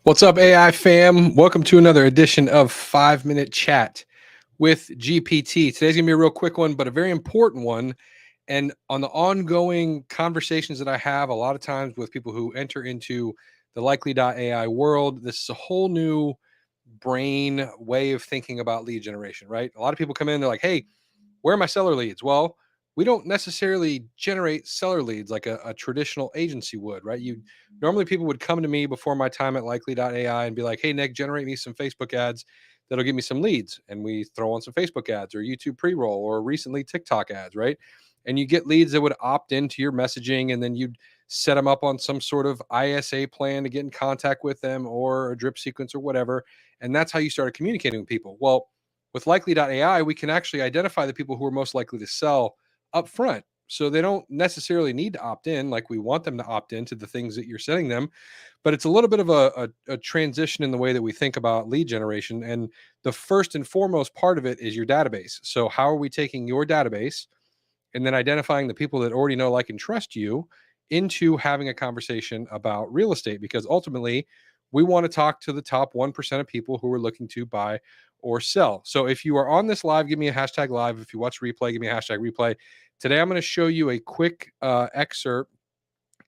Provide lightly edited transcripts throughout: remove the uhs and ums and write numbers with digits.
What's up, AI fam? Welcome to another edition of 5 Minute Chat with GPT. Today's gonna be a real quick one, but a very important one. And on the ongoing conversations that I have a lot of times with people who enter into the likely.ai world, this is a whole new brain way of thinking about lead generation, right? A lot of people come in, they're like, hey, where are my seller leads? Well, we don't necessarily generate seller leads like a traditional agency would, right? You normally people would come to me before my time at likely.ai and be like, hey, Nick, generate me some Facebook ads that'll give me some leads. And we throw on some Facebook ads or YouTube pre-roll or recently TikTok ads, right? And you get leads that would opt into your messaging, and then you'd set them up on some sort of ISA plan to get in contact with them or a drip sequence or whatever. And that's how you started communicating with people. Well, with likely.ai, we can actually identify the people who are most likely to sell up front. So they don't necessarily need to opt in like we want them to opt into the things that you're sending them. But it's a little bit of a transition in the way that we think about lead generation. And the first and foremost part of it is your database. So, how are we taking your database and then identifying the people that already know, like, and trust you into having a conversation about real estate? Because ultimately, we want to talk to the top 1% of people who are looking to buy or sell. So if you are on this live, give me a hashtag live. If you watch replay, give me a hashtag replay. Today, I'm going to show you a quick excerpt.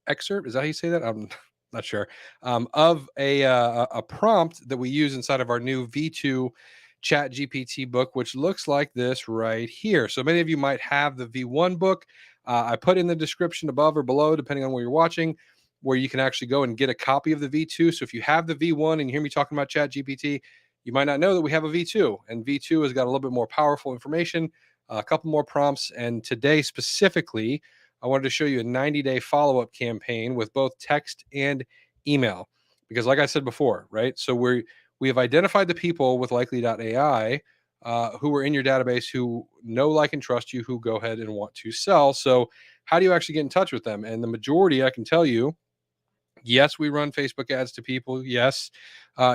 Excerpt, is that how you say that? I'm not sure. Of a prompt that we use inside of our new V2 Chat GPT book, which looks like this right here. So many of you might have the V1 book. I put in the description above or below, depending on where you're watching, where you can actually go and get a copy of the V2. So if you have the V1 and you hear me talking about Chat GPT, you might not know that we have a V2, and V2 has got a little bit more powerful information, a couple more prompts. And today specifically, I wanted to show you a 90-day follow-up campaign with both text and email. Because like I said before, right? So we have identified the people with likely.ai who are in your database, who know, like, and trust you, who go ahead and want to sell. So how do you actually get in touch with them? And the majority, I can tell you, yes, we run Facebook ads to people. Yes,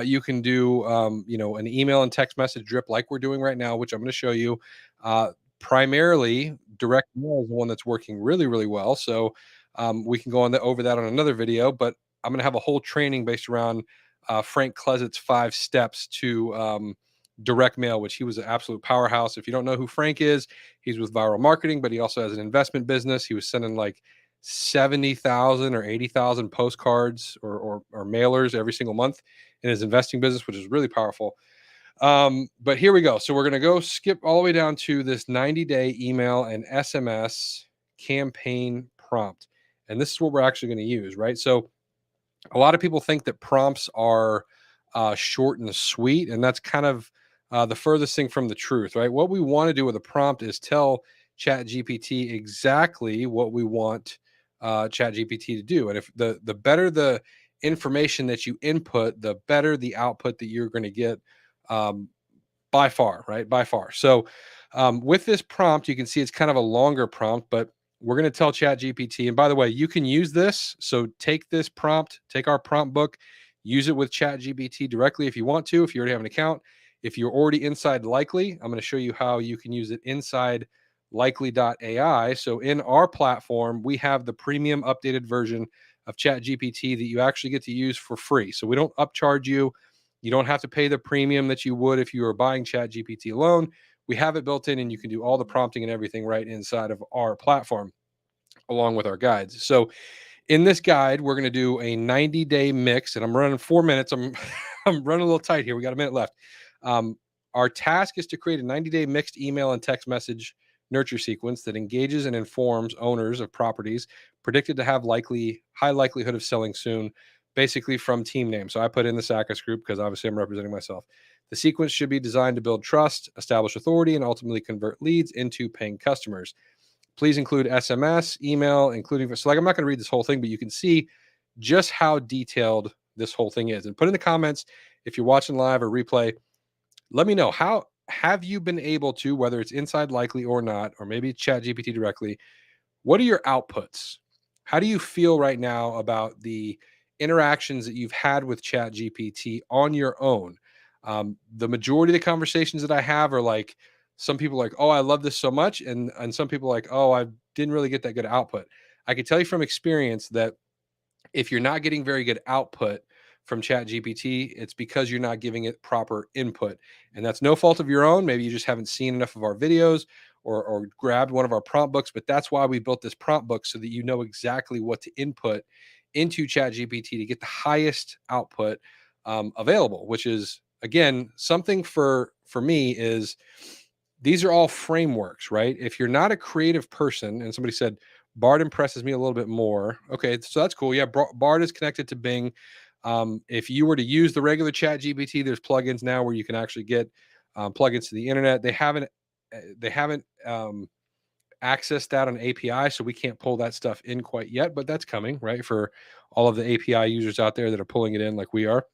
you can do an email and text message drip like we're doing right now, which I'm going to show you. Uh, Primarily, direct mail is the one that's working really, really well. So we can go over that on another video. But I'm going to have a whole training based around Frank Kleset's 5 steps to direct mail, which he was an absolute powerhouse. If you don't know who Frank is, he's with Viral Marketing, but he also has an investment business. He was sending like 70,000 or 80,000 postcards or mailers every single month in his investing business, which is really powerful. But here we go. So we're going to go skip all the way down to this 90-day email and SMS campaign prompt. And this is what we're actually going to use, right? So a lot of people think that prompts are short and sweet, and that's kind of the furthest thing from the truth, right? What we want to do with a prompt is tell ChatGPT exactly what we want ChatGPT to do, and if the better the information that you input, the better the output that you're going to get, um, by far, right? By far. So with this prompt, you can see it's kind of a longer prompt, but we're going to tell ChatGPT. And by the way, you can use this. So take this prompt, take our prompt book, use it with ChatGPT directly if you want to, if you already have an account. If you're already inside Likely, I'm going to show you how you can use it inside likely.ai. So in our platform, we have the premium updated version of ChatGPT that you actually get to use for free. So we don't upcharge you. You don't have to pay the premium that you would if you were buying ChatGPT alone. We have it built in, and you can do all the prompting and everything right inside of our platform along with our guides. So in this guide, we're going to do a 90-day mix, and I'm running 4 minutes. I'm running a little tight here. We got a minute left. Our task is to create a 90-day mixed email and text message nurture sequence that engages and informs owners of properties predicted to have high likelihood of selling soon, basically from team name. So I put in the SACUS group because obviously I'm representing myself. The sequence should be designed to build trust, establish authority, and ultimately convert leads into paying customers. Please include SMS, email, including, so like, I'm not going to read this whole thing, but you can see just how detailed this whole thing is. And put in the comments, if you're watching live or replay, let me know, how have you been able to, whether it's inside Likely or not, or maybe ChatGPT directly, what are your outputs? How do you feel right now about the interactions that you've had with ChatGPT on your own? The majority of the conversations that I have are like, some people are like, oh, I love this so much. And some people are like, oh, I didn't really get that good output. I can tell you from experience that if you're not getting very good output from ChatGPT, it's because you're not giving it proper input. And that's no fault of your own. Maybe you just haven't seen enough of our videos or grabbed one of our prompt books, but that's why we built this prompt book, so that you know exactly what to input into ChatGPT to get the highest output available, which is, again, something for me is, these are all frameworks, right? If you're not a creative person, and somebody said Bard impresses me a little bit more. Okay, so that's cool. Yeah, Bard is connected to Bing. If you were to use the regular Chat GPT, there's plugins now where you can actually get plugins to the internet. They haven't accessed that on API, so we can't pull that stuff in quite yet, but that's coming, right? For all of the API users out there that are pulling it in like we are.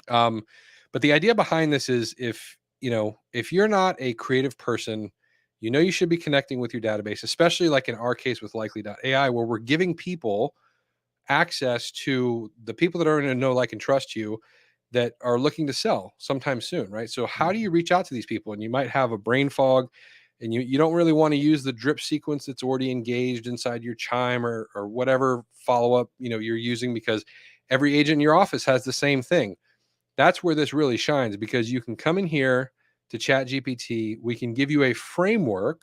But the idea behind this is, if you're not a creative person, you should be connecting with your database, especially like in our case with likely.ai, where we're giving people access to the people that are going to know, like, and trust you, that are looking to sell sometime soon, right? So how do you reach out to these people? And you might have a brain fog, and you don't really want to use the drip sequence that's already engaged inside your Chime or whatever follow-up you're using, because every agent in your office has the same thing. That's where this really shines, because you can come in here to ChatGPT. We can give you a framework,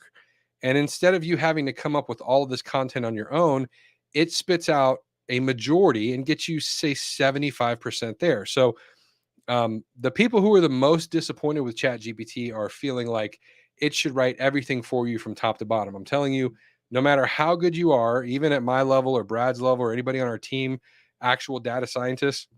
and instead of you having to come up with all of this content on your own, it spits out a majority and gets you, say, 75% there. So the people who are the most disappointed with ChatGPT are feeling like it should write everything for you from top to bottom. I'm telling you, no matter how good you are, even at my level or Brad's level or anybody on our team, actual data scientists,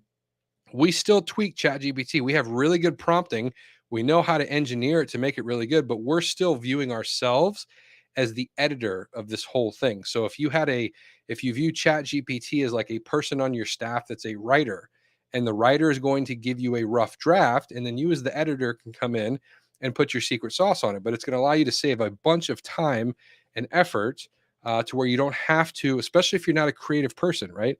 we still tweak ChatGPT. We have really good prompting. We know how to engineer it to make it really good, but we're still viewing ourselves as the editor of this whole thing. So if you view ChatGPT as like a person on your staff that's a writer, and the writer is going to give you a rough draft, and then you as the editor can come in and put your secret sauce on it. But it's going to allow you to save a bunch of time and effort, to where you don't have to, especially if you're not a creative person, right?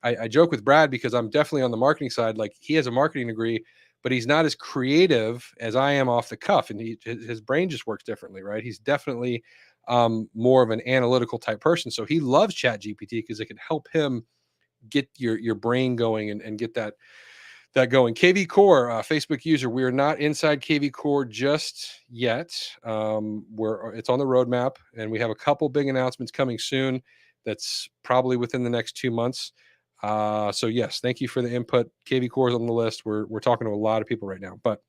I joke with Brad because I'm definitely on the marketing side. Like, he has a marketing degree, but he's not as creative as I am off the cuff, and his brain just works differently, right? He's definitely more of an analytical type person. So he loves Chat GPT because it can help him get your brain going and get that going. KV Core, Facebook user. We are not inside KV Core just yet. It's on the roadmap, and we have a couple big announcements coming soon. That's probably within the next 2 months. So yes, thank you for the input. KV Core is on the list. We're talking to a lot of people right now. But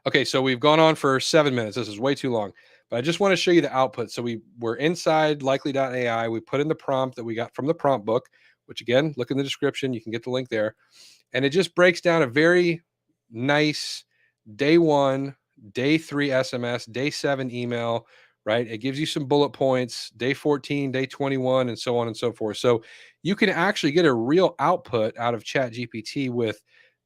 okay, so we've gone on for 7 minutes. This is way too long, but I just want to show you the output. So we're inside likely.ai. We put in the prompt that we got from the prompt book, which, again, look in the description. You can get the link there. And it just breaks down a very nice day 1, day 3 SMS, day 7 email, right? It gives you some bullet points, day 14, day 21, and so on and so forth. So you can actually get a real output out of ChatGPT with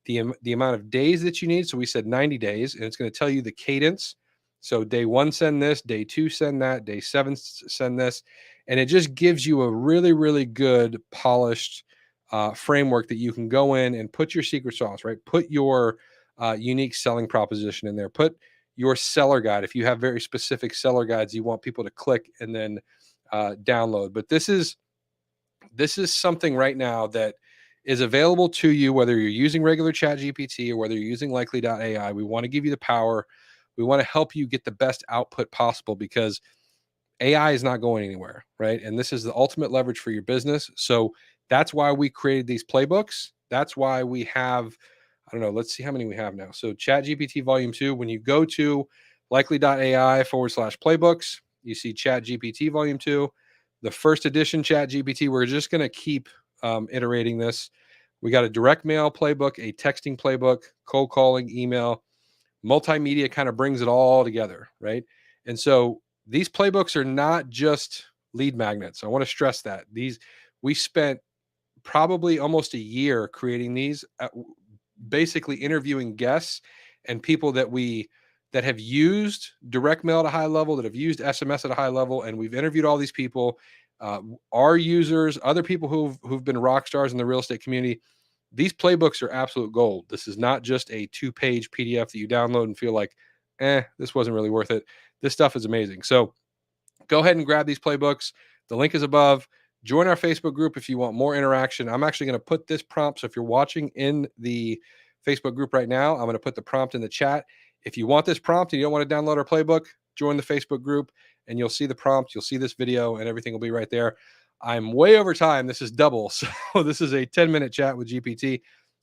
the amount of days that you need. So we said 90 days, and it's going to tell you the cadence. So day 1, send this, day 2, send that, day 7, send this. And it just gives you a really, really good polished framework that you can go in and put your secret sauce, right? Put your unique selling proposition in there. Put your seller guide, if you have very specific seller guides you want people to click and then download. But this is something right now that is available to you, whether you're using regular Chat GPT or whether you're using likely.ai. We want to give you the power. We want to help you get the best output possible, because AI is not going anywhere, right? And this is the ultimate leverage for your business. So that's why we created these playbooks. That's why we have, I don't know, let's see how many we have now. So ChatGPT Volume 2, when you go to likely.ai/playbooks, you see ChatGPT Volume 2, the first edition ChatGPT. We're just going to keep iterating this. We got a direct mail playbook, a texting playbook, cold calling, email, multimedia kind of brings it all together, right? And so these playbooks are not just lead magnets. I want to stress that. We spent probably almost a year creating these, basically interviewing guests and people that have used direct mail at a high level, that have used SMS at a high level, and we've interviewed all these people, our users, other people who've been rock stars in the real estate community. These playbooks are absolute gold. This is not just a 2-page PDF that you download and feel like, this wasn't really worth it. This stuff is amazing. So go ahead and grab these playbooks. The link is above. Join our Facebook group if you want more interaction. I'm actually going to put this prompt. So if you're watching in the Facebook group right now, I'm going to put the prompt in the chat. If you want this prompt and you don't want to download our playbook, join the Facebook group and you'll see the prompt. You'll see this video and everything will be right there. I'm way over time. This is double. So this is a 10-minute chat with GPT.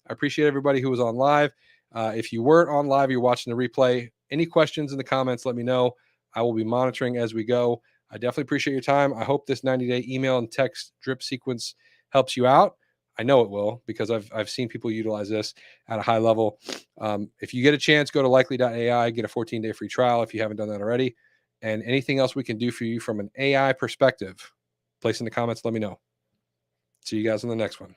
I appreciate everybody who was on live. If you weren't on live, you're watching the replay. Any questions in the comments, let me know. I will be monitoring as we go. I definitely appreciate your time. I hope this 90-day email and text drip sequence helps you out. I know it will because I've seen people utilize this at a high level. If you get a chance, go to likely.ai, get a 14-day free trial if you haven't done that already. And anything else we can do for you from an AI perspective, place in the comments, let me know. See you guys in the next one.